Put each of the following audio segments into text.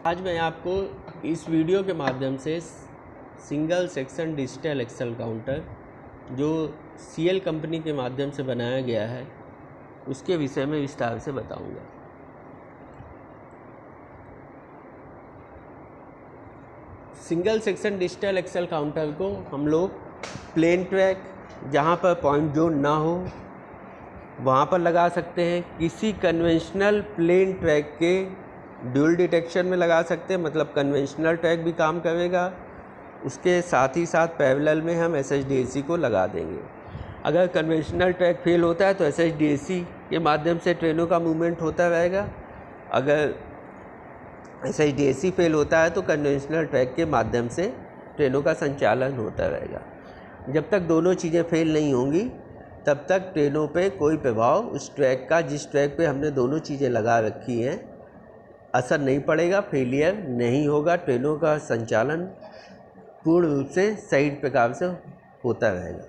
आज मैं आपको इस वीडियो के माध्यम से single section digital axle counter जो सीएल कंपनी के माध्यम से बनाया गया है उसके विषय में विस्तार से बताऊंगा। Single section digital axle counter को हम लोग प्लेन ट्रैक जहाँ पर पॉइंट जोन ना हो वहाँ पर लगा सकते हैं। किसी कन्वेंशनल प्लेन ट्रैक के ड्यूल डिटेक्शन में लगा सकते हैं, मतलब कन्वेंशनल ट्रैक भी काम करेगा। उसके साथ ही साथ पैरेलल में हम SHDAC को लगा देंगे। अगर कन्वेंशनल ट्रैक फेल होता है तो SHDAC के माध्यम से ट्रेनों का मूवमेंट होता रहेगा। अगर SHDAC फेल होता है तो कन्वेंशनल ट्रैक के माध्यम से ट्रेनों का संचालन होता रहेगा। जब तक दोनों चीज़ें फेल नहीं होंगी तब तक ट्रेनों पे कोई प्रभाव उस ट्रैक का, जिस ट्रैक पे हमने दोनों चीज़ें लगा रखी हैं, असर नहीं पड़ेगा, फेलियर नहीं होगा। ट्रेनों का संचालन पूर्ण रूप से सही प्रकार से होता रहेगा।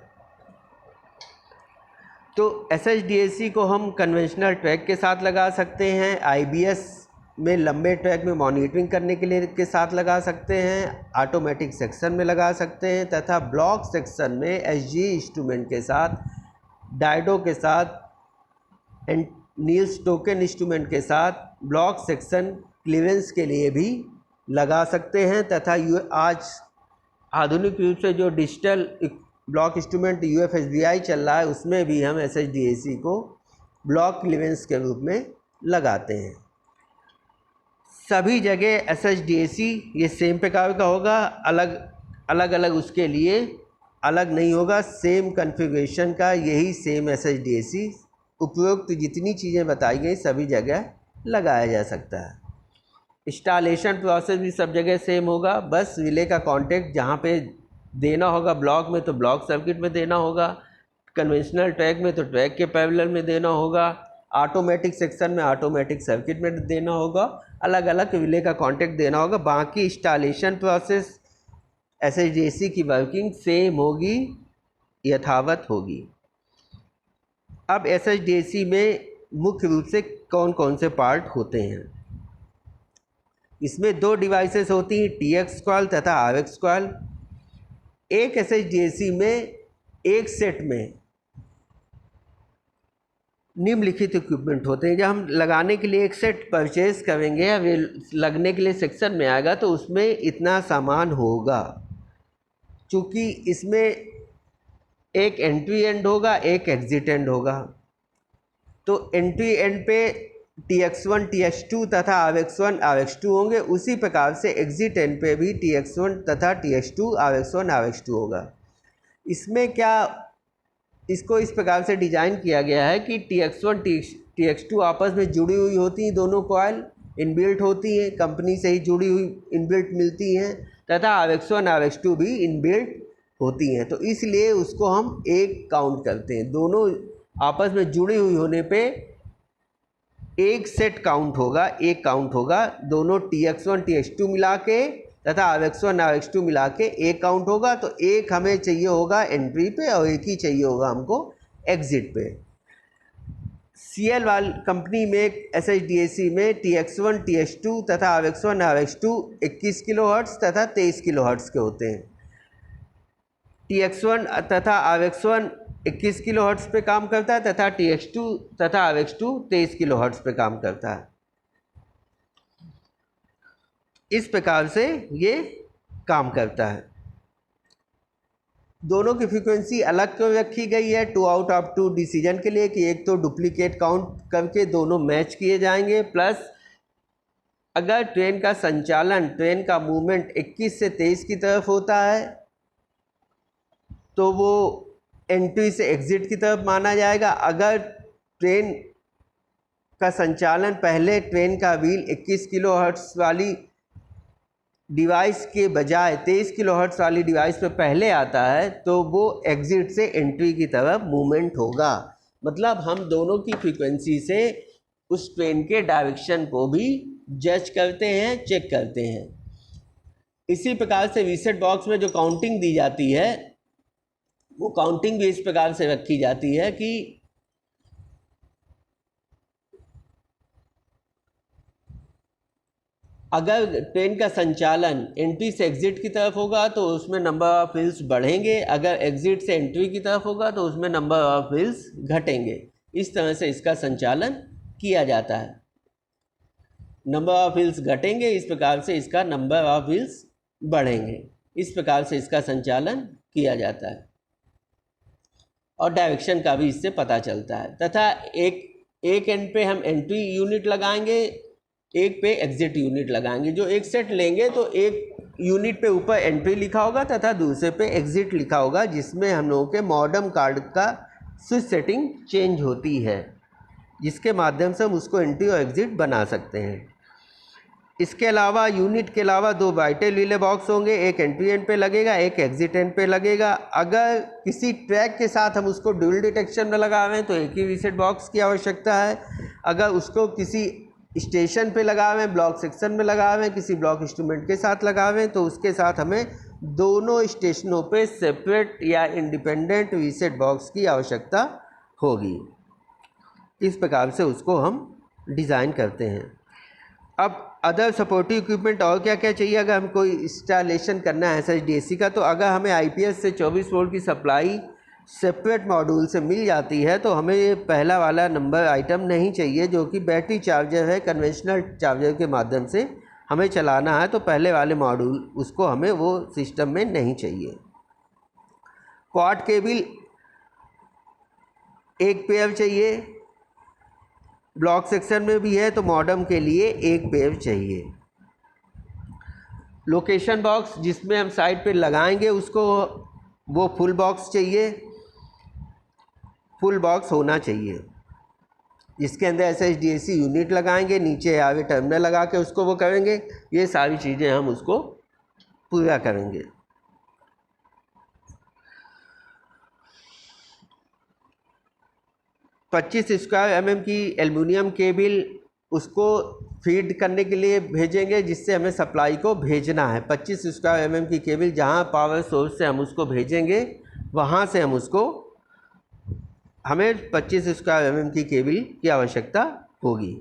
तो SHDAC को हम कन्वेंशनल ट्रैक के साथ लगा सकते हैं, IBS में लंबे ट्रैक में मॉनिटरिंग करने के लिए के साथ लगा सकते हैं, ऑटोमेटिक सेक्शन में लगा सकते हैं तथा ब्लॉक सेक्शन में SG इंस्ट्रूमेंट के साथ, डायडो के साथ, नील्स टोकन इंस्ट्रूमेंट के साथ ब्लॉक सेक्शन क्लीयरेंस के लिए भी लगा सकते हैं। तथा आज आधुनिक रूप से जो डिजिटल ब्लॉक इंस्ट्रूमेंट UFSBI चल रहा है उसमें भी हम SHDAC को ब्लॉक क्लीयरेंस के रूप में लगाते हैं। सभी जगह SHDAC ये सेम प्रकार का होगा, अलग अलग उसके लिए अलग नहीं होगा। सेम कॉन्फ़िगरेशन का यही सेम SHDAC उपयुक्त जितनी चीज़ें बताई गई सभी जगह लगाया जा सकता है। इंस्टॉलेशन प्रोसेस भी सब जगह सेम होगा, बस रिले का कांटेक्ट जहाँ पे देना होगा ब्लॉक में तो ब्लॉक सर्किट में देना होगा, कन्वेंशनल ट्रैक में तो ट्रैक के पैरेलल में देना होगा, ऑटोमेटिक सेक्शन में ऑटोमेटिक सर्किट में देना होगा, अलग अलग रिले का कांटेक्ट देना होगा। बाकी इंस्टॉलेशन प्रोसेस SHDAC की वर्किंग सेम होगी, यथावत होगी। अब SHDAC में मुख्य रूप से कौन कौन से पार्ट होते हैं। इसमें दो डिवाइसेस होती हैं, TX कॉइल तथा RX कॉइल। एक SHDAC में एक सेट में निम्नलिखित इक्विपमेंट होते हैं। जब हम लगाने के लिए एक सेट परचेज करेंगे या लगने के लिए सेक्शन में आएगा तो उसमें इतना सामान होगा। चूँकि इसमें एक एंट्री एंड होगा, एक एग्जिट एंड होगा, तो एंट्री एंड पे TX1 TX2 तथा RX1 RX2 होंगे। उसी प्रकार से एग्जिट एंड पे भी TX1 तथा TX2 RX1 RX2 होगा। इसमें क्या, इसको इस प्रकार से डिज़ाइन किया गया है कि TX1 TX2 आपस में जुड़ी हुई होती हैं, दोनों कॉइल इनबिल्ट होती हैं, कंपनी से ही जुड़ी हुई इनबिल्ट मिलती हैं, तथा RX1 RX2 भी इनबिल्ट होती हैं। तो इसलिए उसको हम एक काउंट करते हैं। दोनों आपस में जुड़ी हुई होने पे एक सेट काउंट होगा, एक काउंट होगा। दोनों TX1 TX2 मिला के तथा RX1 RX2 मिला के एक काउंट होगा। तो एक हमें चाहिए होगा एंट्री पे और एक ही चाहिए होगा हमको एग्जिट पे। CL वाली कंपनी में SHDAC में TX1 TX2 तथा RX1 RX2 21 किलोहर्ट्ज़ तथा 23 किलोहर्ट्ज़ के होते हैं। TX1 तथा RX1 21 किलोहर्ट्ज़ पे काम करता है तथा TX2 तथा RX2 23 किलोहर्ट्ज़ पे काम करता है। इस प्रकार से ये काम करता है। दोनों की फ्रीक्वेंसी अलग क्यों रखी गई है? 2 आउट ऑफ 2 डिसीजन के लिए कि एक तो डुप्लीकेट काउंट करके दोनों मैच किए जाएंगे, प्लस अगर ट्रेन का संचालन, ट्रेन का मूवमेंट 21 से 23 की तरफ होता है तो वो एंट्री से एग्जिट की तरफ माना जाएगा। अगर ट्रेन का संचालन पहले ट्रेन का व्हील 21 किलोहर्ट्ज़ वाली डिवाइस के बजाय 23 किलोहर्ट्ज़ वाली डिवाइस पे पहले आता है तो वो एग्जिट से एंट्री की तरफ मूवमेंट होगा। मतलब हम दोनों की फ्रीक्वेंसी से उस ट्रेन के डायरेक्शन को भी जज करते हैं, चेक करते हैं। इसी प्रकार से रीसेट बॉक्स में जो काउंटिंग दी जाती है वो काउंटिंग भी इस प्रकार से रखी जाती है कि अगर ट्रेन का संचालन एंट्री से एग्ज़िट की तरफ होगा तो उसमें नंबर ऑफ़ व्हील्स बढ़ेंगे, अगर एग्ज़िट से एंट्री की तरफ होगा तो उसमें नंबर ऑफ़ व्हील्स घटेंगे। इस तरह से इसका संचालन किया जाता है। नंबर ऑफ़ व्हील्स घटेंगे, इस प्रकार से इसका नंबर ऑफ़ व्हील्स बढ़ेंगे। इस प्रकार से इसका संचालन किया जाता है और डायरेक्शन का भी इससे पता चलता है। तथा एक एंड पे हम एंट्री यूनिट लगाएंगे, एक पे एग्जिट यूनिट लगाएंगे। जो एक सेट लेंगे तो एक यूनिट पे ऊपर एंट्री लिखा होगा तथा दूसरे पे एग्जिट लिखा होगा, जिसमें हम लोगों के मॉडर्न कार्ड का स्विच सेटिंग चेंज होती है, जिसके माध्यम से हम उसको एंट्री और एग्जिट बना सकते हैं। इसके अलावा यूनिट के अलावा दो वाइटल रिले बॉक्स होंगे, एक एंट्री एंड पे लगेगा, एक एग्जिट एंड पे लगेगा। अगर किसी ट्रैक के साथ हम उसको ड्यूल डिटेक्शन में लगा रहे हैं तो एक ही रीसेट बॉक्स की आवश्यकता है। अगर उसको किसी स्टेशन पे लगा रहे हैं, ब्लॉक सेक्शन में लगा रहे हैं, किसी ब्लॉक इंस्ट्रूमेंट के साथ लगा रहे हैं तो उसके साथ हमें दोनों स्टेशनों पे सेपरेट या इंडिपेंडेंट रीसेट बॉक्स की आवश्यकता होगी। इस प्रकार से उसको हम डिज़ाइन करते हैं। अब अदर सपोर्टिव इक्विपमेंट और क्या क्या चाहिए अगर हम कोई इंस्टॉलेशन करना है SHDAC का, तो अगर हमें IPS से 24 वोल्ट की सप्लाई सेपरेट मॉड्यूल से मिल जाती है तो हमें ये पहला वाला नंबर आइटम नहीं चाहिए, जो कि बैटरी चार्जर है। कन्वेंशनल चार्जर के माध्यम से हमें चलाना है तो पहले वाले मॉड्यूल उसको हमें वो सिस्टम में नहीं चाहिए। क्वाड केबल एक पेयर चाहिए, ब्लॉक सेक्शन में भी है तो मॉडम के लिए एक पेयर चाहिए। लोकेशन बॉक्स जिसमें हम साइड पे लगाएंगे उसको वो फुल बॉक्स चाहिए, फुल बॉक्स होना चाहिए, जिसके अंदर SHDAC यूनिट लगाएंगे, नीचे आगे टर्मिनल लगा के उसको वो करेंगे। ये सारी चीज़ें हम उसको पूरा करेंगे। पच्चीस स्क्वायर mm की एल्युमिनियम केबल उसको फीड करने के लिए भेजेंगे, जिससे हमें सप्लाई को भेजना है। 25 स्क्वायर mm की केबल जहाँ पावर सोर्स से हम उसको भेजेंगे वहाँ से हमें 25 स्क्वायर mm की केबल की आवश्यकता होगी।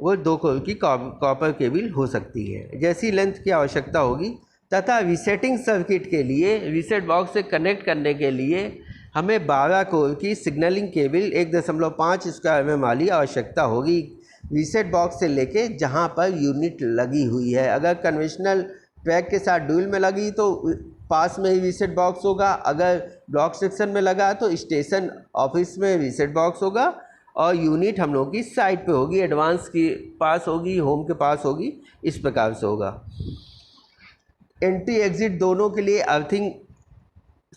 वो 2 कोर की कॉपर केबल हो सकती है, जैसी लेंथ की आवश्यकता होगी। तथा रीसेटिंग सर्किट के लिए रीसेट बॉक्स से कनेक्ट करने के लिए हमें 12 कोर की सिग्नलिंग केबल 1.5 स्क्वायर mm वाली आवश्यकता होगी, रीसेट बॉक्स से लेके जहाँ पर यूनिट लगी हुई है। अगर कन्वेंशनल ट्रैक के साथ ड्यूल में लगी तो पास में ही रीसेट बॉक्स होगा, अगर ब्लॉक सेक्शन में लगा तो स्टेशन ऑफिस में रीसेट बॉक्स होगा और यूनिट हम लोग की साइड पे होगी, एडवांस के पास होगी, होम के पास होगी। इस प्रकार से होगा। एंट्री एग्जिट दोनों के लिए अर्थिंग,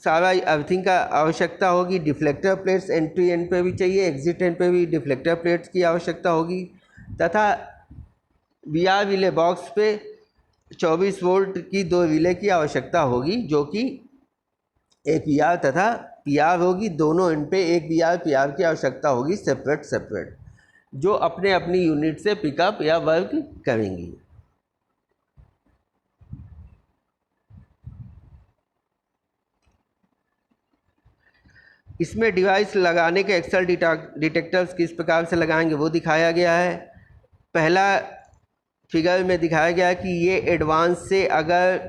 सारा अर्थिंग का आवश्यकता होगी। डिफ्लेक्टर प्लेट्स एंट्री एंड पे भी चाहिए, एग्जिट एंड पे भी डिफ्लेक्टर प्लेट्स की आवश्यकता होगी। तथा VR रिले बॉक्स पे 24 वोल्ट की 2 रिले की आवश्यकता होगी, जो कि एक VR तथा PR होगी। दोनों एंड पे एक VR PR की आवश्यकता होगी, सेपरेट, जो अपने अपनी यूनिट से पिकअप या वर्क करेंगी। इसमें डिवाइस लगाने के एक्सेल डिटेक्टर्स किस प्रकार से लगाएंगे वो दिखाया गया है। पहला फिगर में दिखाया गया है कि ये एडवांस से अगर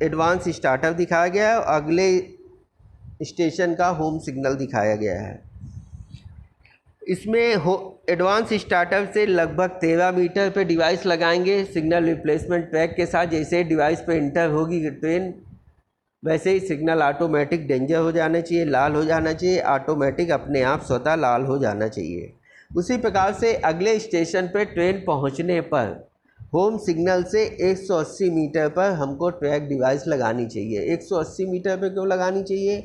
एडवांस स्टार्टअप दिखाया गया है और अगले स्टेशन का होम सिग्नल दिखाया गया है। इसमें एडवांस स्टार्टअप से लगभग 13 मीटर पे डिवाइस लगाएंगे सिग्नल रिप्लेसमेंट ट्रैक के साथ। जैसे डिवाइस पे इंटर होगी ट्रेन, वैसे ही सिग्नल ऑटोमेटिक डेंजर हो जाना चाहिए, लाल हो जाना चाहिए, ऑटोमेटिक अपने आप स्वतः लाल हो जाना चाहिए। उसी प्रकार से अगले स्टेशन पर ट्रेन पहुंचने पर होम सिग्नल से 180 मीटर पर हमको ट्रैक डिवाइस लगानी चाहिए। 180 मीटर पर क्यों लगानी चाहिए?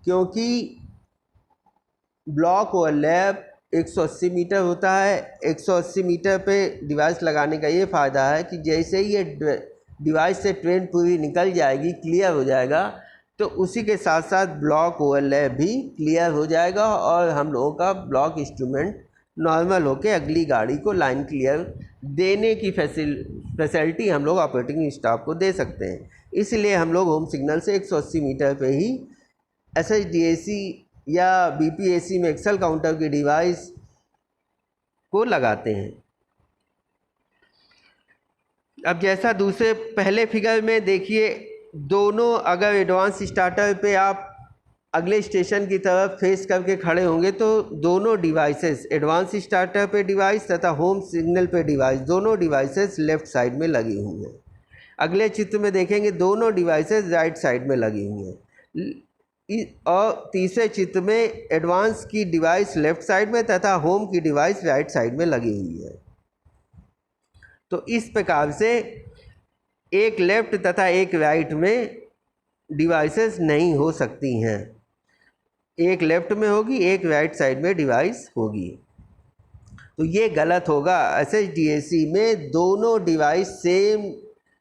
क्योंकि ब्लॉक ओवरलैप 180 मीटर होता है। 180 मीटर पे डिवाइस लगाने का ये फ़ायदा है कि जैसे ही ये डिवाइस से ट्रेन पूरी निकल जाएगी, क्लियर हो जाएगा, तो उसी के साथ साथ ब्लॉक ओवरलैप भी क्लियर हो जाएगा और हम लोगों का ब्लॉक इंस्ट्रूमेंट नॉर्मल होकर अगली गाड़ी को लाइन क्लियर देने की फैसिलिटी हम लोग ऑपरेटिंग स्टाफ को दे सकते हैं। इसलिए हम लोग होम सिग्नल से 180 मीटर पे ही SHDAC या BPAC में एक्सेल काउंटर की डिवाइस को लगाते हैं। अब जैसा दूसरे पहले फिगर में देखिए, दोनों अगर एडवांस स्टार्टर पे आप अगले स्टेशन की तरफ फेस करके खड़े होंगे तो दोनों डिवाइसेस, एडवांस स्टार्टर पे डिवाइस तथा होम सिग्नल पे डिवाइस, दोनों डिवाइसेस लेफ़्ट साइड में लगी हुई हैं। अगले चित्र में देखेंगे दोनों डिवाइसेस राइट साइड में लगी हुई हैं। और तीसरे चित्र में एडवांस की डिवाइस लेफ़्ट साइड में तथा होम की डिवाइस राइट साइड में लगी हुई है। तो इस प्रकार से एक लेफ़्ट तथा एक राइट में डिवाइसेस नहीं हो सकती हैं, एक लेफ़्ट में होगी, एक राइट साइड में डिवाइस होगी। तो ये गलत होगा। SHDAC में दोनों डिवाइस सेम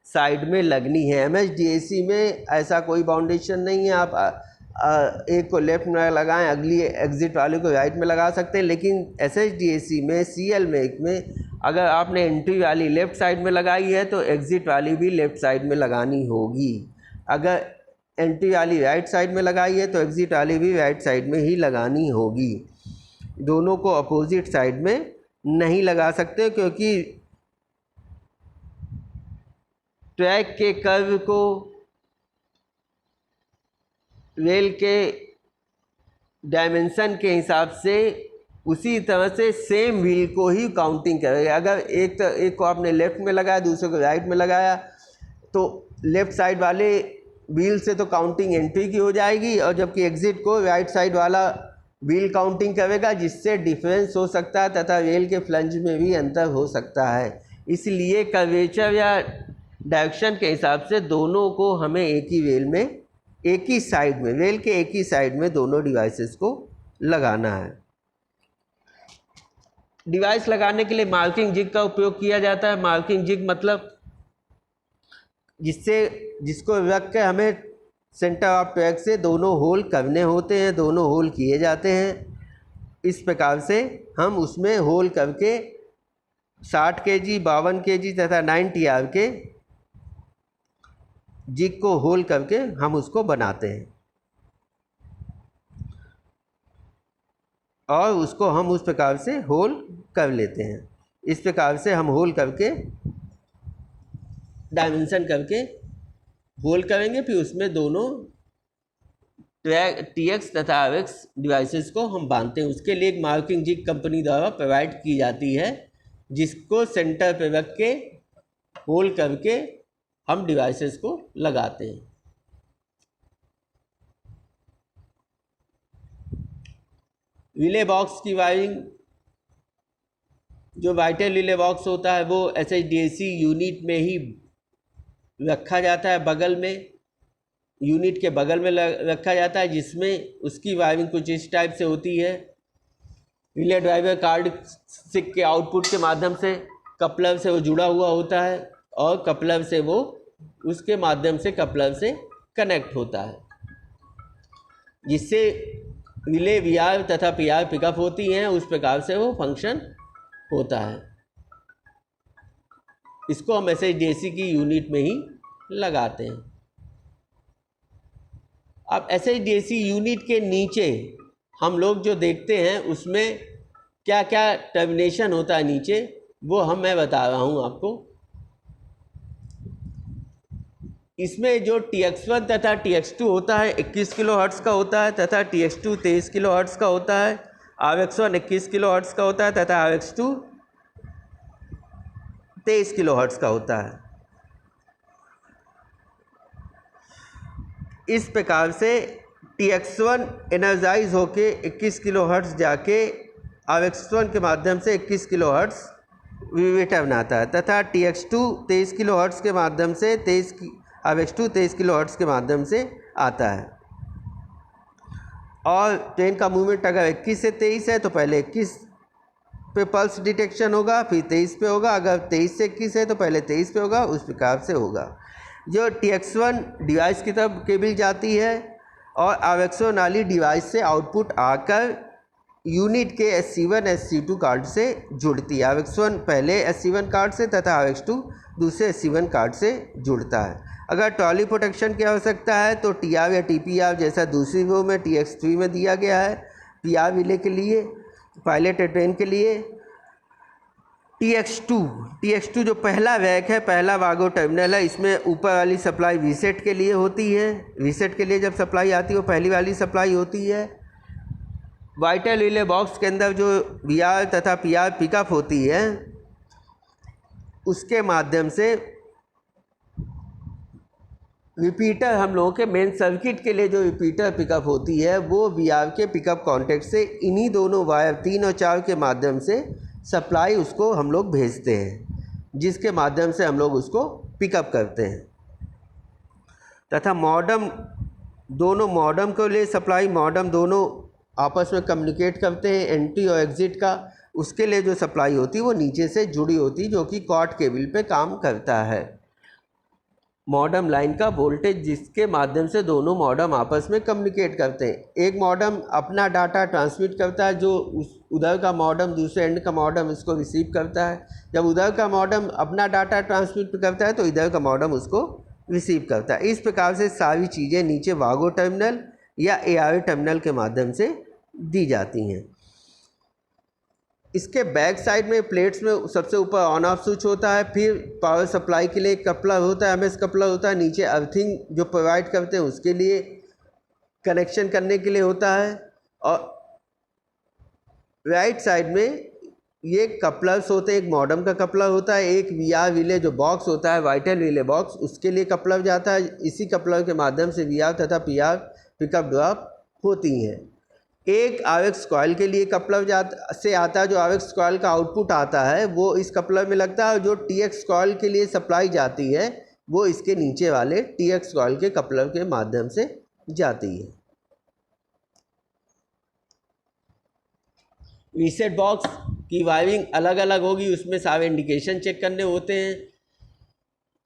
साइड में लगनी है। MSDAC में ऐसा कोई बाउंडेशन नहीं है, आप एक को लेफ़्ट में लगाएं, अगली एग्ज़िट वाले को राइट में लगा सकते हैं। लेकिन SHDAC में CL में अगर आपने एंट्री वाली लेफ़्ट साइड में लगाई है तो एग्ज़िट वाली भी लेफ़्ट साइड में लगानी होगी। अगर एंट्री वाली राइट साइड में लगाई है तो एग्ज़िट वाली भी राइट साइड में ही लगानी होगी। दोनों को अपोजिट साइड में नहीं लगा सकते, क्योंकि ट्रैक के कर्व को रेल के डायमेंशन के हिसाब से उसी तरह से सेम व्हील को ही काउंटिंग करेगा। अगर एक को आपने लेफ़्ट में लगाया, दूसरे को राइट में लगाया, तो लेफ़्ट साइड वाले व्हील से तो काउंटिंग एंट्री की हो जाएगी, और जबकि एग्ज़िट को राइट साइड वाला व्हील काउंटिंग करेगा, जिससे डिफरेंस हो सकता है तथा रेल के फ्लंज में भी अंतर हो सकता है। इसलिए कर्वेचर या डायरेक्शन के हिसाब से दोनों को हमें एक ही रेल में, एक ही साइड में, रेल के एक ही साइड में दोनों डिवाइसेस को लगाना है। डिवाइस लगाने के लिए मार्किंग जिग का उपयोग किया जाता है। मार्किंग जिग मतलब जिसको रख के हमें सेंटर ऑफ ट्रैक से दोनों होल करने होते हैं, दोनों होल किए जाते हैं। इस प्रकार से हम उसमें होल करके 60 kg, 52 kg तथा 90 R के जिग को होल करके हम उसको बनाते हैं, और उसको हम उस प्रकार से होल कर लेते हैं। इस प्रकार से हम होल करके डायमेंशन करके होल करेंगे, फिर उसमें दोनों TX तथा RX डिवाइसेस को हम बांधते हैं। उसके लिए एक मार्किंग जिग कंपनी द्वारा प्रोवाइड की जाती है, जिसको सेंटर पे रख के होल करके हम डिवाइसेस को लगाते हैं। रिले बॉक्स की वायरिंग, जो वाइटल रिले बॉक्स होता है वो SHDAC यूनिट में ही रखा जाता है, बगल में, यूनिट के बगल में रखा जाता है, जिसमें उसकी वायरिंग कुछ इस टाइप से होती है। रिले ड्राइवर कार्ड सिक के आउटपुट के माध्यम से कपलर से वो जुड़ा हुआ होता है, और कपलर से वो उसके माध्यम से कपलर से कनेक्ट होता है, जिससे रिले VR तथा PR पिकअप होती हैं। उस प्रकार से वो फंक्शन होता है। इसको हम SHDAC की यूनिट में ही लगाते हैं। अब SHDAC यूनिट के नीचे हम लोग जो देखते हैं उसमें क्या क्या टर्मिनेशन होता है नीचे, वो मैं बता रहा हूँ आपको। इसमें जो TX1 तथा TX2 होता है 21 kHz का होता है, तथा TX2 23 kHz का होता है। RX1 21 kHz का होता है तथा RX2 23 kHz का होता है। इस प्रकार से TX1 एनर्जाइज होके 21 kHz जाके RX1 के माध्यम से 21 kHz विवेटर बनाता है, तथा TX2 23 kHz के माध्यम से RX2 23 kHz के माध्यम से आता है। और ट्रेन का मूवमेंट अगर 21 से 23 है तो पहले 21 पे पल्स डिटेक्शन होगा, फिर 23 पे होगा। अगर 23 से 21 है तो पहले 23 पे होगा, उस प्रकार से होगा। जो TX1 डिवाइस की तरफ केबल जाती है और RX1 वाली डिवाइस से आउटपुट आकर यूनिट के SC1 SC2 कार्ड से जुड़ती है। RX1 पहले SC1 कार्ड से तथा RX2 दूसरे SC1 कार्ड से जुड़ता है। अगर ट्रॉली प्रोटेक्शन की आवश्यकता है तो TR या TPR जैसा दूसरी रो में TX3 में दिया गया है। PR रिले के लिए, पायलट ट्रेन के लिए TX2 जो पहला वैक है, पहला वागो टर्मिनल है, इसमें ऊपर वाली सप्लाई वीसेट के लिए होती है। वीसेट के लिए जब सप्लाई आती है वो पहली वाली सप्लाई होती है। वाइटल रिले बॉक्स के अंदर जो VR तथा PR पिकअप होती है, उसके माध्यम से रिपीटर, हम लोगों के मेन सर्किट के लिए जो रिपीटर पिकअप होती है वो VR के पिकअप कॉन्टैक्ट से इन्हीं दोनों वायर 3 और 4 के माध्यम से सप्लाई उसको हम लोग भेजते हैं, जिसके माध्यम से हम लोग उसको पिकअप करते हैं। तथा मॉडम, दोनों मॉडम को लिए सप्लाई, मॉडम दोनों आपस में कम्युनिकेट करते हैं एंट्री और एग्ज़िट का। उसके लिए जो सप्लाई होती है वो नीचे से जुड़ी होती है, जो कि क्वाड केबल पे काम करता है। मॉडम लाइन का वोल्टेज जिसके माध्यम से दोनों मॉडम आपस में कम्युनिकेट करते हैं। एक मॉडम अपना डाटा ट्रांसमिट करता है, जो उधर का मॉडम, दूसरे एंड का मॉडम इसको रिसीव करता है। जब उधर का मॉडम अपना डाटा ट्रांसमिट करता है तो इधर का मॉडम उसको रिसीव करता है। इस प्रकार से सारी चीज़ें नीचे वागो टर्मिनल या ARA टर्मिनल के माध्यम से दी जाती हैं। इसके बैक साइड में प्लेट्स में सबसे ऊपर ऑन ऑफ स्विच होता है, फिर पावर सप्लाई के लिए कपलर होता है, MS कपलर होता है, नीचे अर्थिंग जो प्रोवाइड करते हैं उसके लिए कनेक्शन करने के लिए होता है। और राइट साइड में ये कपलर्स होते हैं, एक मॉडम का कपलर होता है, एक VR रिले जो बॉक्स होता है, वाइटल रिले बॉक्स, उसके लिए कपलर जाता है। इसी कपलर के माध्यम से VR तथा PR पिकअप ड्रॉप होती हैं। एक RX कॉइल के लिए कपलर से आता है, जो RX कॉइल का आउटपुट आता है वो इस कपलर में लगता है, और जो TX कॉइल के लिए सप्लाई जाती है वो इसके नीचे वाले TX कॉइल के कपलर के माध्यम से जाती है। रीसेट बॉक्स की वायरिंग अलग अलग होगी, उसमें सारे इंडिकेशन चेक करने होते हैं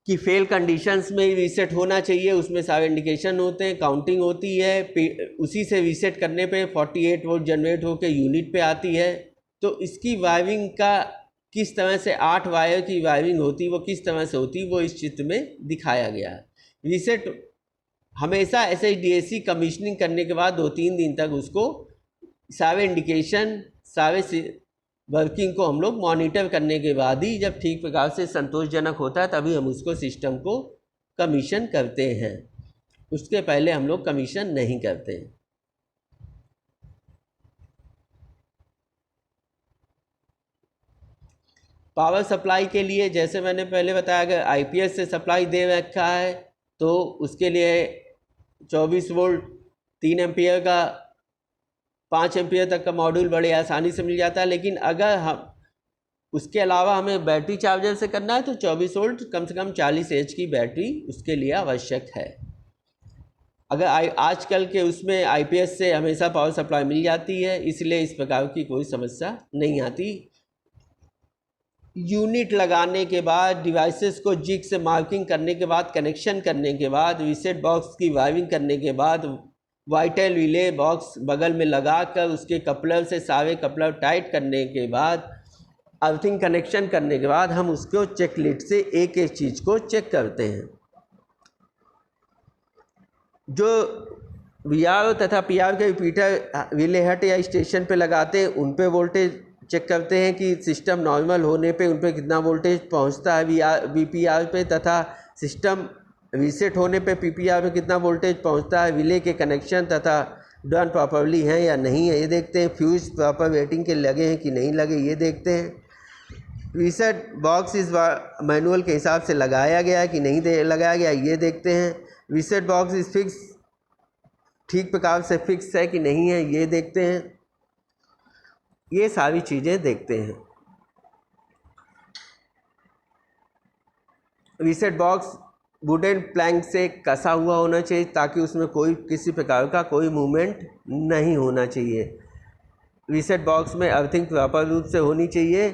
कि फेल कंडीशंस में ही रीसेट होना चाहिए, उसमें सारे इंडिकेशन होते हैं, काउंटिंग होती है, उसी से रीसेट करने पे 48 वोल्ट जनरेट होकर यूनिट पे आती है। तो इसकी वायरिंग का किस तरह से 8 वायर की वायरिंग होती है, वो किस तरह से होती है, वो इस चित्र में दिखाया गया है। रीसेट हमेशा SHDAC कमीशनिंग करने के बाद 2-3 दिन तक उसको सारे इंडिकेशन, सारे वर्किंग को हम लोग मॉनिटर करने के बाद ही, जब ठीक प्रकार से संतोषजनक होता है, तभी हम उसको सिस्टम को कमीशन करते हैं। उसके पहले हम लोग कमीशन नहीं करते। पावर सप्लाई के लिए जैसे मैंने पहले बताया, अगर IPS से सप्लाई दे रखा है तो उसके लिए 24 वोल्ट 3 एम्पियर का 5 एम्पियर तक का मॉड्यूल बड़े आसानी से मिल जाता है। लेकिन अगर हम उसके अलावा हमें बैटरी चार्जर से करना है तो 24 वोल्ट कम से कम 40 एच की बैटरी उसके लिए आवश्यक है। अगर आजकल के उसमें IPS से हमेशा पावर सप्लाई मिल जाती है, इसलिए इस प्रकार की कोई समस्या नहीं आती। यूनिट लगाने के बाद, डिवाइसेस को जिग से मार्किंग करने के बाद, कनेक्शन करने के बाद, रीसेट बॉक्स की वायरिंग करने के बाद, वाइटल रिले बॉक्स बगल में लगाकर उसके कपलर से सारे कपलर टाइट करने के बाद, अर्थिंग कनेक्शन करने के बाद हम उसको चेकलिस्ट से एक एक चीज़ को चेक करते हैं। जो VR तथा PR के रिपीटर रिले हट या स्टेशन पे लगाते हैं, उन पे वोल्टेज चेक करते हैं कि सिस्टम नॉर्मल होने पे उन पे कितना वोल्टेज पहुंचता है VPR पे, तथा सिस्टम रीसेट होने पे PPR पे कितना वोल्टेज पहुंचता है। रिले के कनेक्शन तथा डन प्रॉपरली हैं या नहीं है ये देखते हैं। फ्यूज प्रॉपर रेटिंग के लगे हैं कि नहीं लगे ये देखते हैं। रीसेट बॉक्स इस बार मैनुअल के हिसाब से लगाया गया है कि नहीं लगाया गया ये देखते हैं। रीसेट बॉक्स इस फिक्स, ठीक प्रकार से फिक्स है कि नहीं है ये देखते हैं। ये सारी चीज़ें देखते हैं। रीसेट बॉक्स वुडन प्लैंक से कसा हुआ होना चाहिए ताकि उसमें कोई किसी प्रकार का कोई मूवमेंट नहीं होना चाहिए। रीसेट बॉक्स में अर्थिंग प्रॉपर रूप से होनी चाहिए।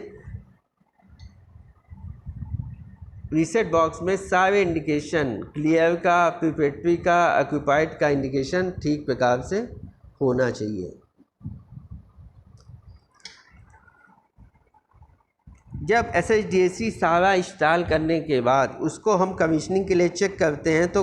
रीसेट बॉक्स में सारे इंडिकेशन, क्लियर का, प्रिपेटरी का, ऑक्यूपाइड का इंडिकेशन ठीक प्रकार से होना चाहिए। जब SHDAC सारा इंस्टॉल करने के बाद उसको हम कमीशनिंग के लिए चेक करते हैं तो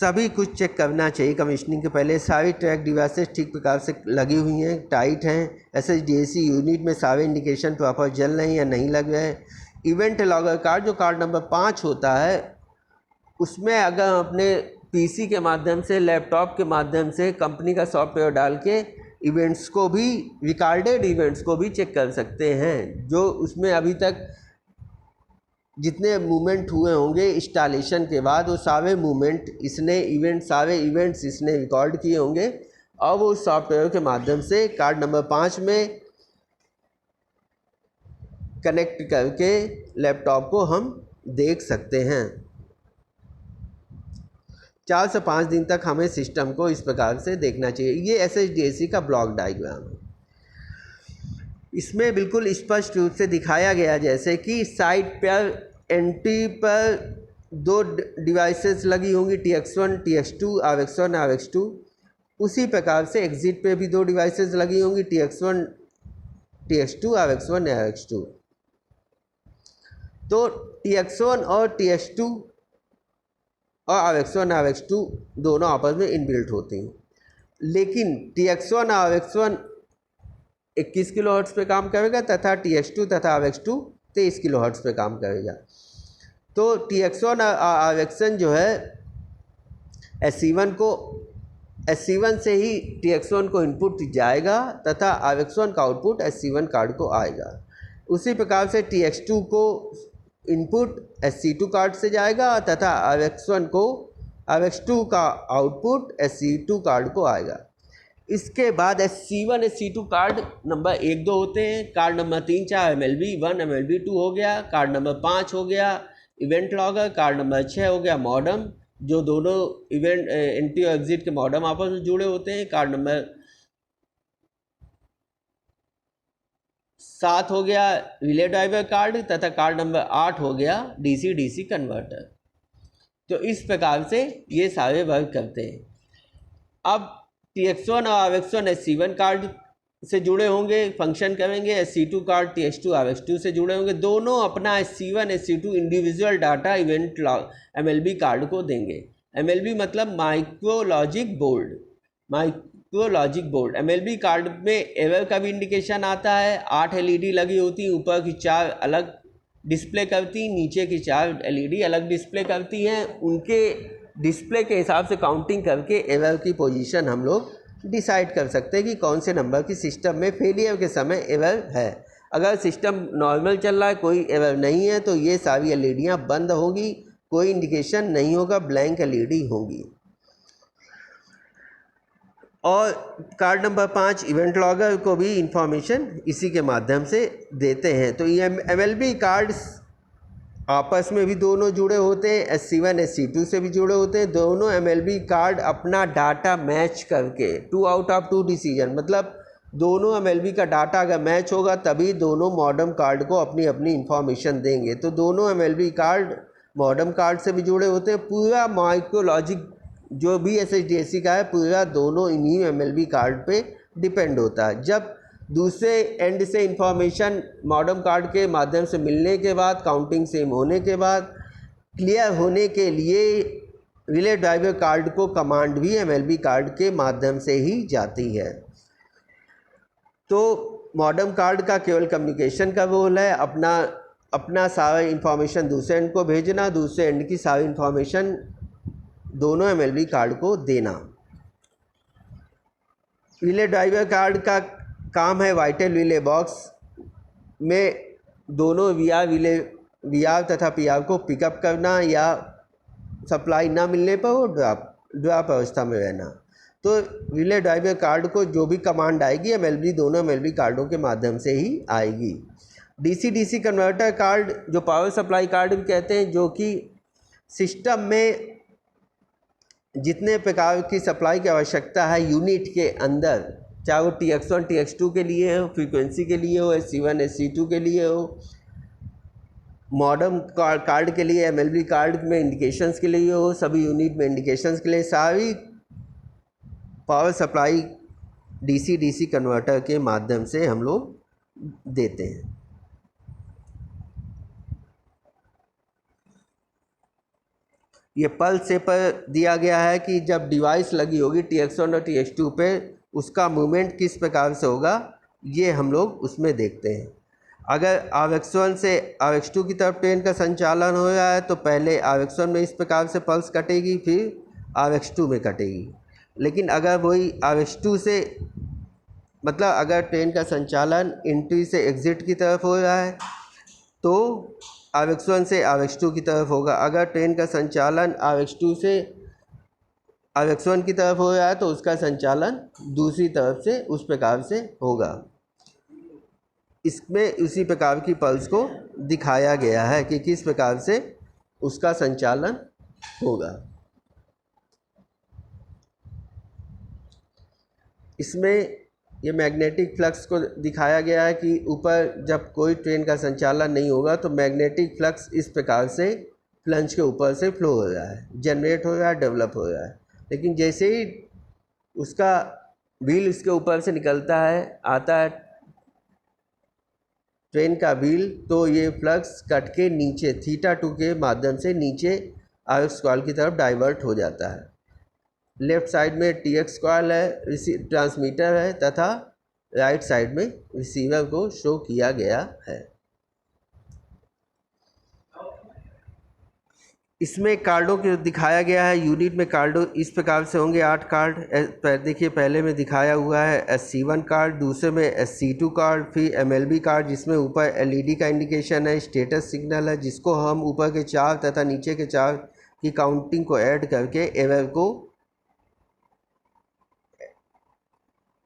सभी कुछ चेक करना चाहिए कमीशनिंग के पहले। सारी ट्रैक डिवाइसेस ठीक प्रकार से लगी हुई हैं, टाइट हैं। SHDAC यूनिट में सारे इंडिकेशन प्रॉपर जल रहे हैं या नहीं लग रहे हैं। इवेंट लॉगर कार्ड जो कार्ड नंबर 5 होता है, उसमें अगर हम अपने PC के माध्यम से, लैपटॉप के माध्यम से कंपनी का सॉफ्टवेयर डाल के इवेंट्स को भी, रिकॉर्डेड इवेंट्स को भी चेक कर सकते हैं। जो उसमें अभी तक जितने मूवमेंट हुए होंगे इंस्टॉलेशन के बाद, वो सारे मूवमेंट सारे इवेंट्स इसने रिकॉर्ड किए होंगे और वो सॉफ्टवेयर के माध्यम से कार्ड नंबर 5 में कनेक्ट करके लैपटॉप को हम देख सकते हैं। 4 से 5 दिन तक हमें सिस्टम को इस प्रकार से देखना चाहिए। ये SHDAC का ब्लॉक डायग्राम है। इसमें बिल्कुल स्पष्ट रूप से दिखाया गया जैसे कि साइड पर एंट्री पर 2 डिवाइसेस लगी होंगी, TX1 TX2, RX1 RX2। उसी प्रकार से एग्जिट पे भी 2 डिवाइसेस लगी होंगी, TX1 TX2 RX1 RX2। तो TX1 और TX2 और RX1 RX2 दोनों आपस में इनबिल्ट होती हैं, लेकिन TX1 RX1 21 किलोहर्ट्ज़ पे काम करेगा तथा TX2 तथा RX2 23 किलोहर्ट्ज़ पे काम करेगा। तो TX1 RX1 जो है SC1 से ही TX1 को इनपुट जाएगा तथा RX1 का आउटपुट SC1 कार्ड को आएगा। उसी प्रकार से TX2 को इनपुट SC2 कार्ड से जाएगा तथा RX2 का आउटपुट SC2 कार्ड को आएगा। इसके बाद SC1 SC2 कार्ड नंबर 1 2 होते हैं। कार्ड नंबर 3 4 MLB 1 MLB 2 हो गया। कार्ड नंबर 5 हो गया इवेंट लॉगर। कार्ड नंबर 6 हो गया मॉडम, जो दोनों इवेंट एंट्री और एग्जिट के मॉडम आपस में जुड़े होते हैं। कार्ड नंबर 7 हो गया रिले ड्राइवर कार्ड तथा कार्ड नंबर 8 हो गया DC DC कन्वर्टर। तो इस प्रकार से ये सारे वर्क करते हैं। अब TX1 और RX1 SC1 कार्ड से जुड़े होंगे, फंक्शन करेंगे। SC2 कार्ड TX2 RX2 से जुड़े होंगे। दोनों अपना SC1 SC2 individual data event MLB card को देंगे। MLB मतलब micro logic board. MLB card में एरर का भी इंडिकेशन आता है। 8 LED लगी होती, ऊपर की 4 अलग डिस्प्ले करती, नीचे की 4 LED अलग डिस्प्ले करती हैं। उनके डिस्प्ले के हिसाब से काउंटिंग करके एरर की पोजीशन हम लोग डिसाइड कर सकते हैं कि कौन से नंबर की सिस्टम में फेलियर के समय एरर है। अगर सिस्टम नॉर्मल चल रहा है, कोई एरर नहीं है, तो ये सारी एलईडियाँ बंद होगी, कोई इंडिकेशन नहीं होगा, ब्लैंक LED होगी। और कार्ड नंबर 5 इवेंट लॉगर को भी इंफॉर्मेशन इसी के माध्यम से देते हैं। तो ये MLB कार्ड्स आपस में भी दोनों जुड़े होते हैं, SC1 SC2 से भी जुड़े होते हैं। दोनों MLB कार्ड अपना डाटा मैच करके 2 आउट ऑफ 2 डिसीजन, मतलब दोनों MLB का डाटा अगर मैच होगा तभी दोनों मॉडम कार्ड को अपनी अपनी इंफॉर्मेशन देंगे। तो दोनों MLB कार्ड मॉडम कार्ड से भी जुड़े होते हैं। पूरा माइक्रोलॉजिक जो भी SHDAC का है, पूरा दोनों इन्हीं MLB कार्ड पे डिपेंड होता है। जब दूसरे एंड से इंफॉर्मेशन मॉडम कार्ड के माध्यम से मिलने के बाद, काउंटिंग सेम होने के बाद, क्लियर होने के लिए रिले ड्राइवर कार्ड को कमांड भी MLB कार्ड के माध्यम से ही जाती है। तो मॉडम कार्ड का केवल कम्युनिकेशन का रोल है, अपना सारा इंफॉर्मेशन दूसरे एंड को भेजना, दूसरे एंड की सारी इंफॉर्मेशन दोनों MLB कार्ड को देना। रिले ड्राइवर कार्ड का काम है वाइटल रिले बॉक्स में दोनों VR तथा PR को पिकअप करना या सप्लाई ना मिलने पर वो ड्रॉप अवस्था में रहना। तो रिले ड्राइवर कार्ड को जो भी कमांड आएगी दोनों MLB कार्डों के माध्यम से ही आएगी। DC DC कन्वर्टर कार्ड, जो पावर सप्लाई कार्ड भी कहते हैं, जो कि सिस्टम में जितने प्रकार की सप्लाई की आवश्यकता है यूनिट के अंदर, चाहे वो TX1 TX2 के लिए हो, फ्रीक्वेंसी के लिए हो, SC1 SC2 के लिए हो, मॉडम कार्ड के लिए, MLB कार्ड में इंडिकेशंस के लिए हो, सभी यूनिट में इंडिकेशंस के लिए सारी power supply DC DC converter के माध्यम से हम लोग देते हैं। ये पल्स से पर दिया गया है कि जब डिवाइस लगी होगी TX1 और TX2 पे उसका मूवमेंट किस प्रकार से होगा, ये हम लोग उसमें देखते हैं। अगर RX1 से RX2 की तरफ ट्रेन का संचालन हो रहा है तो पहले RX1 में इस प्रकार से पल्स कटेगी, फिर RX2 में कटेगी। लेकिन अगर वही RX2 से मतलब अगर ट्रेन का संचालन एंट्री से एग्ज़िट की तरफ हो रहा है तो RX1 से RX2 की तरफ होगा। अगर ट्रेन का संचालन RX2 से RX1 की तरफ हो रहा है तो उसका संचालन दूसरी तरफ से उस प्रकार से होगा। इसमें उसी प्रकार की पल्स को दिखाया गया है कि किस प्रकार से उसका संचालन होगा। इसमें ये मैग्नेटिक फ्लक्स को दिखाया गया है कि ऊपर जब कोई ट्रेन का संचालन नहीं होगा तो मैग्नेटिक फ्लक्स इस प्रकार से फ्लंज के ऊपर से फ्लो हो रहा है, जनरेट हो रहा है, डेवलप हो रहा है। लेकिन जैसे ही उसका व्हील इसके ऊपर से निकलता है, आता है ट्रेन का व्हील, तो ये फ्लक्स कट के नीचे θ2 के माध्यम से नीचे RX कॉइल की तरफ डाइवर्ट हो जाता है। लेफ़्ट साइड में TX कॉइल है, ट्रांसमीटर है, तथा राइट साइड में रिसीवर को शो किया गया है। इसमें कार्डों को दिखाया गया है। यूनिट में कार्डों इस प्रकार से होंगे 8 कार्ड। देखिए पहले में दिखाया हुआ है SC1 कार्ड, दूसरे में SC2 कार्ड, फिर MLB कार्ड जिसमें ऊपर LED का इंडिकेशन है, स्टेटस सिग्नल है, जिसको हम ऊपर के 4 तथा नीचे के 4 की काउंटिंग को ऐड करके एरर को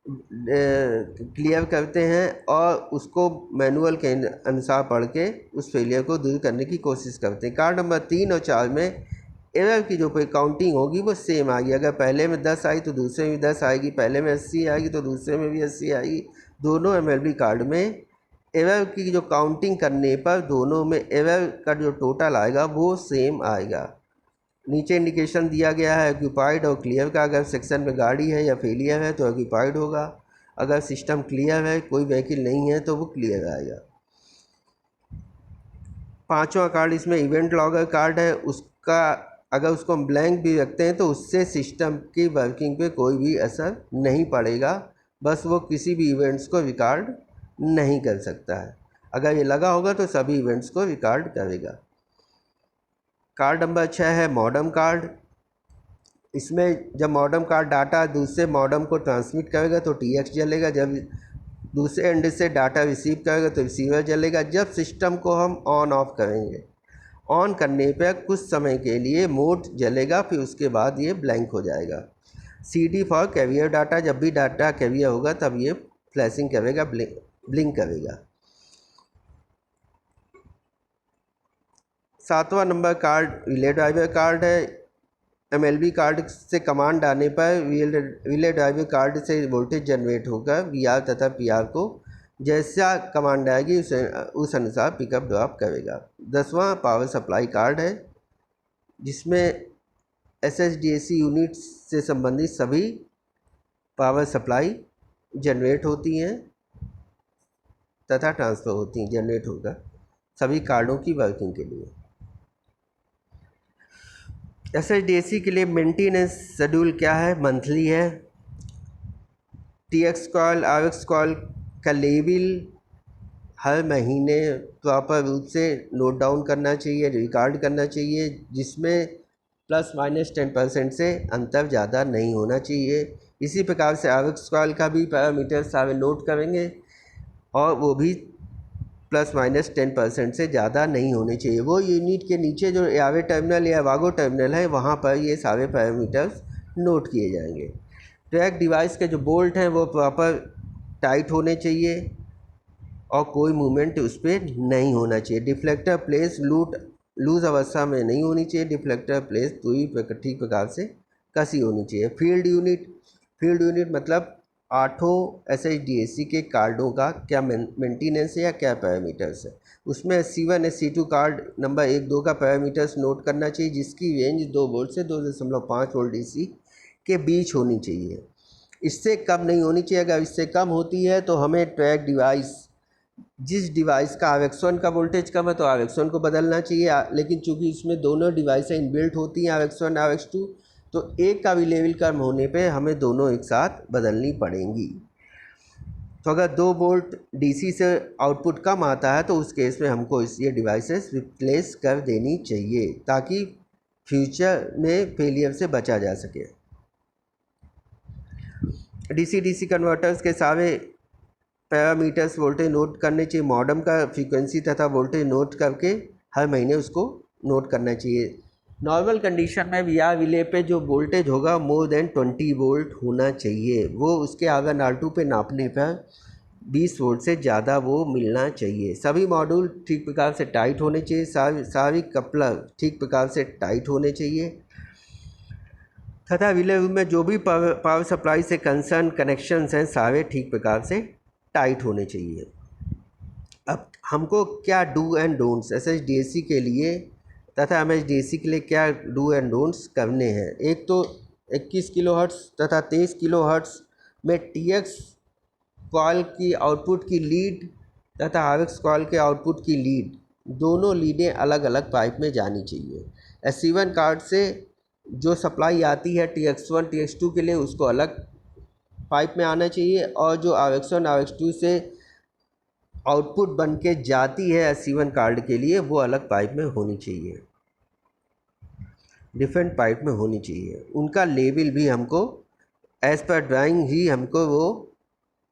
क्लियर करते हैं और उसको मैनुअल के अनुसार पढ़ के उस फेलियर को दूर करने की कोशिश करते हैं। कार्ड नंबर 3 और 4 में एरर की जो काउंटिंग होगी वो सेम आएगी। अगर पहले में 10 आई तो दूसरे में 10 आएगी, पहले में 80 आएगी तो दूसरे में भी 80 आएगी। दोनों MLB कार्ड में एरर की जो काउंटिंग करने पर दोनों में एरर का जो टोटल आएगा वो सेम आएगा। नीचे इंडिकेशन दिया गया है ऑक्यूपाइड और क्लियर का। अगर सेक्शन में गाड़ी है या फेलियर है तो ऑक्यूपाइड होगा, अगर सिस्टम क्लियर है, कोई व्हीकल नहीं है तो वो क्लियर आएगा। पांचवा कार्ड इसमें इवेंट लॉगर कार्ड है। उसका अगर उसको हम ब्लैंक भी रखते हैं तो उससे सिस्टम की वर्किंग पे कोई भी असर नहीं पड़ेगा, बस वो किसी भी इवेंट्स को रिकॉर्ड नहीं कर सकता है। अगर ये लगा होगा तो सभी इवेंट्स को रिकॉर्ड करेगा। कार्ड नंबर 6 है मॉडम कार्ड। इसमें जब मॉडम कार्ड डाटा दूसरे मॉडम को ट्रांसमिट करेगा तो TX जलेगा, जब दूसरे एंड से डाटा रिसीव करेगा तो रिसीवर जलेगा। जब सिस्टम को हम ऑन ऑफ करेंगे, ऑन करने पर कुछ समय के लिए मोड जलेगा, फिर उसके बाद ये ब्लैंक हो जाएगा। CD फॉर कैरियर डाटा, जब भी डाटा कैरियर होगा तब ये फ्लैशिंग करेगा, ब्लिंक करेगा। 7वां number card relay driver card है। MLB कार्ड से कमांड आने पर रिले ड्राइवर कार्ड से वोल्टेज जनरेट होकर VR तथा PR को जैसा कमांड आएगी उस अनुसार पिकअप ड्रॉप करेगा। 10वां पावर सप्लाई कार्ड है जिसमें SHDAC यूनिट से संबंधित सभी पावर सप्लाई जनरेट होती हैं तथा ट्रांसफ़र होती हैं, जनरेट होकर सभी कार्डों की वर्किंग के लिए। SHDAC के लिए मेंटेनेंस शेड्यूल क्या है? मंथली है। TX कॉइल RX कॉइल का लेवल हर महीने प्रॉपर रूप से नोट डाउन करना चाहिए, रिकॉर्ड करना चाहिए, जिसमें ±10% से अंतर ज़्यादा नहीं होना चाहिए। इसी प्रकार से RX कॉइल का भी पैरामीटर सारे नोट करेंगे और वो भी ±10% से ज़्यादा नहीं होने चाहिए। वो यूनिट के नीचे जो एआरए टर्मिनल या वागो टर्मिनल है वहाँ पर ये सारे पैरामीटर्स नोट किए जाएंगे। ट्रैक डिवाइस के जो बोल्ट हैं वो प्रॉपर टाइट होने चाहिए और कोई मूवमेंट उस पर नहीं होना चाहिए। डिफ्लेक्टर प्लेस लूज़ अवस्था में नहीं होनी चाहिए। डिफ्लेक्टर प्लेस पूरी ठीक प्रकार से कसी होनी चाहिए। फील्ड यूनिट मतलब 8 SHDAC के कार्डों का क्या मेंटेनेंस है या क्या पैरामीटर्स है। उसमें SC1 SC2 कार्ड नंबर 1, 2 का पैरामीटर्स नोट करना चाहिए, जिसकी रेंज 2 वोल्ट से 2.5 वोल्ट DC के बीच होनी चाहिए। इससे कम नहीं होनी चाहिए। अगर इससे कम होती है तो हमें ट्रैक डिवाइस जिस डिवाइस का RX1 का वोल्टेज कम है तो RX1 को बदलना चाहिए, लेकिन चूंकि इसमें दोनों डिवाइसें इनबिल्ट होती हैं RX1 RX2, तो एक का भी लेवल कम होने पे हमें दोनों एक साथ बदलनी पड़ेंगी। तो अगर 2 वोल्ट DC से आउटपुट कम आता है तो उस केस में हमको ये डिवाइसेस रिप्लेस कर देनी चाहिए ताकि फ्यूचर में फेलियर से बचा जा सके। DC कन्वर्टर्स के सारे पैरामीटर्स वोल्टेज नोट करने चाहिए। मॉडेम का फ्रीक्वेंसी तथा वोल्टेज नोट करके हर महीने उसको नोट करना चाहिए। नॉर्मल कंडीशन में VR रिले पे जो वोल्टेज होगा मोर देन 20 वोल्ट होना चाहिए। वो उसके आगे R2 पे नापने पर 20 वोल्ट से ज़्यादा वो मिलना चाहिए। सभी मॉड्यूल ठीक प्रकार से टाइट होने चाहिए, सारी कपलर ठीक प्रकार से टाइट होने चाहिए तथा रिले रूम में जो भी पावर सप्लाई से कंसर्न कनेक्शंस हैं सारे ठीक प्रकार से टाइट होने चाहिए। अब हमको क्या डू एंड डोंट्स SHDAC के लिए तथा MHDAC के लिए क्या डू एंड डोंट्स करने हैं। एक तो 21 किलोहर्ट्ज़ तथा 23 किलोहर्ट्ज़ में TX कॉइल की आउटपुट की लीड तथा RX कॉइल के आउटपुट की लीड, दोनों लीडें अलग अलग पाइप में जानी चाहिए। SC1 कार्ड से जो सप्लाई आती है TX1 TX2 के लिए उसको अलग पाइप में आना चाहिए, और जो RX1 RX2 से आउटपुट बन के जाती है SC1 कार्ड के लिए वो अलग पाइप में होनी चाहिए, डिफरेंट पाइप में होनी चाहिए। उनका लेवल भी हमको एज़ पर ड्राइंग ही हमको वो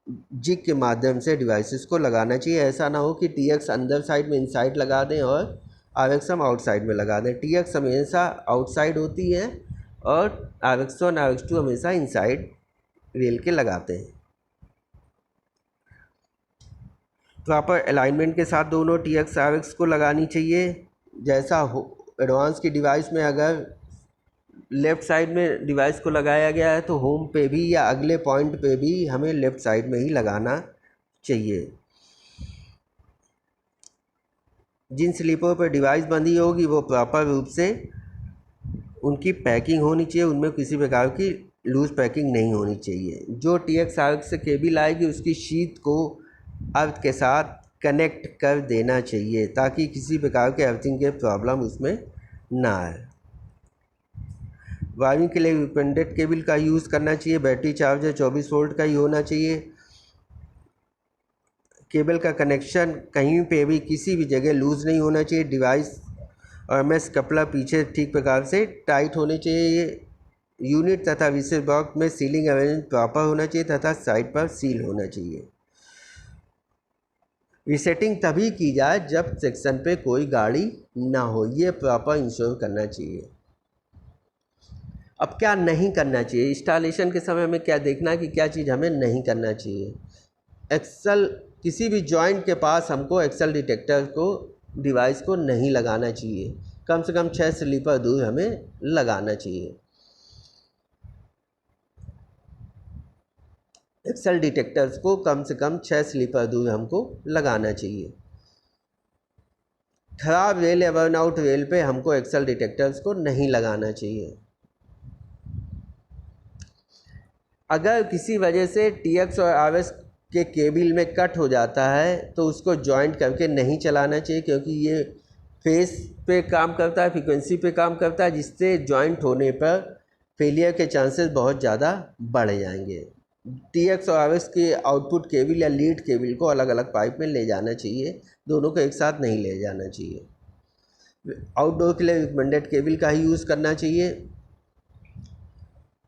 जिग के माध्यम से डिवाइसेस को लगाना चाहिए। ऐसा ना हो कि TX अंदर साइड में इनसाइड लगा दें और RX हम आउटसाइड में लगा दें। TX हमेशा आउटसाइड होती है और RX1 RX2 हमेशा इनसाइड रेल के लगाते हैं। प्रॉपर अलाइनमेंट के साथ दोनों TX RX को लगानी चाहिए। जैसा हो एडवांस की डिवाइस में अगर लेफ़्ट साइड में डिवाइस को लगाया गया है तो होम पे भी या अगले पॉइंट पे भी हमें लेफ़्ट साइड में ही लगाना चाहिए। जिन स्लीपर पर डिवाइस बंधी होगी वो प्रॉपर रूप से उनकी पैकिंग होनी चाहिए, उनमें किसी प्रकार की लूज़ पैकिंग नहीं होनी चाहिए। जो TX RX से केबल आएगी उसकी शीट को अर्थ के साथ कनेक्ट कर देना चाहिए ताकि किसी प्रकार के अर्थिंग के प्रॉब्लम उसमें ना आए। वायरिंग के लिए रिपेंडेंट केबल का यूज़ करना चाहिए। बैटरी चार्जर 24 वोल्ट का ही होना चाहिए। केबल का कनेक्शन कहीं पे भी किसी भी जगह लूज़ नहीं होना चाहिए। डिवाइस और MS कपलर पीछे ठीक प्रकार से टाइट होने चाहिए। यूनिट तथा विशेष बॉक्स में सीलिंग अरेंजमेंट प्रॉपर होना चाहिए तथा साइड पर सील होना चाहिए। रीसेटिंग तभी की जाए जब सेक्शन पे कोई गाड़ी ना हो, ये प्रॉपर इंश्योर करना चाहिए। अब क्या नहीं करना चाहिए, इंस्टॉलेशन के समय में क्या देखना है कि क्या चीज़ हमें नहीं करना चाहिए। एक्सल किसी भी जॉइंट के पास हमको एक्सल डिटेक्टर को डिवाइस को नहीं लगाना चाहिए। कम से कम 6 स्लीपर दूर हमें लगाना चाहिए। एक्सल डिटेक्टर्स को कम से कम 6 स्लीपर दूर हमको लगाना चाहिए। खराब रेल या बर्नआउट रेल पे हमको एक्सल डिटेक्टर्स को नहीं लगाना चाहिए। अगर किसी वजह से TX और RX के केबल में कट हो जाता है तो उसको जॉइंट करके नहीं चलाना चाहिए, क्योंकि ये फेस पे काम करता है, फ्रीक्वेंसी पे काम करता है, जिससे जॉइंट होने पर फेलियर के चांसेस बहुत ज़्यादा बढ़ जाएंगे। TX और RX के आउटपुट केबल या लीड केबल को अलग अलग पाइप में ले जाना चाहिए, दोनों को एक साथ नहीं ले जाना चाहिए। आउटडोर के लिए रिकमेंडेड केबल का ही यूज़ करना चाहिए।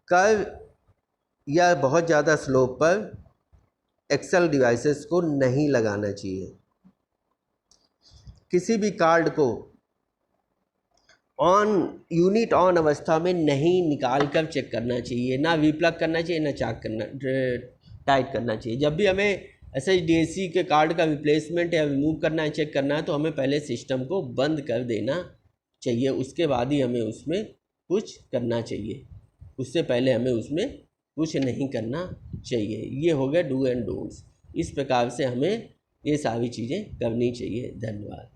कर्व या बहुत ज़्यादा स्लोप पर एक्सल डिवाइसेस को नहीं लगाना चाहिए। किसी भी कार्ड को यूनिट ऑन अवस्था में नहीं निकाल कर चेक करना चाहिए, ना रीप्लग करना चाहिए, ना टाइट करना चाहिए। जब भी हमें SHDAC के कार्ड का रिप्लेसमेंट या रिमूव करना है, चेक करना है, तो हमें पहले सिस्टम को बंद कर देना चाहिए, उसके बाद ही हमें उसमें कुछ करना चाहिए। उससे पहले हमें उसमें कुछ नहीं करना चाहिए। ये हो गया डू एंड डोंट्स। इस प्रकार से हमें ये सारी चीज़ें करनी चाहिए। धन्यवाद।